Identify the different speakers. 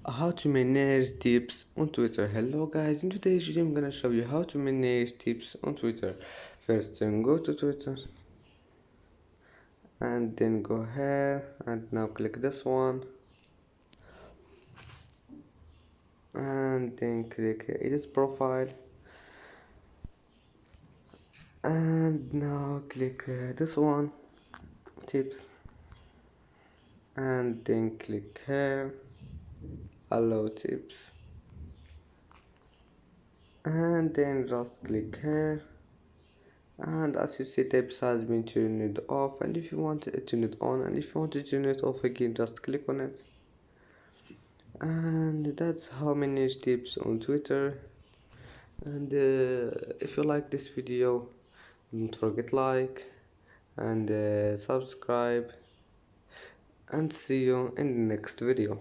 Speaker 1: How to manage tips on Twitter. Hello guys, in today's video I'm gonna show you how to manage tips on Twitter. First go to Twitter and then go here and now click this one and then click edit profile and now click this one tips and then click here allow tips and then just click here, and as you see tips has been turned off, and if you want to turn it on, and if you want to turn it off again just click on it. And that's how manage tips on Twitter. And if you like this video, don't forget like and subscribe, and see you in the next video.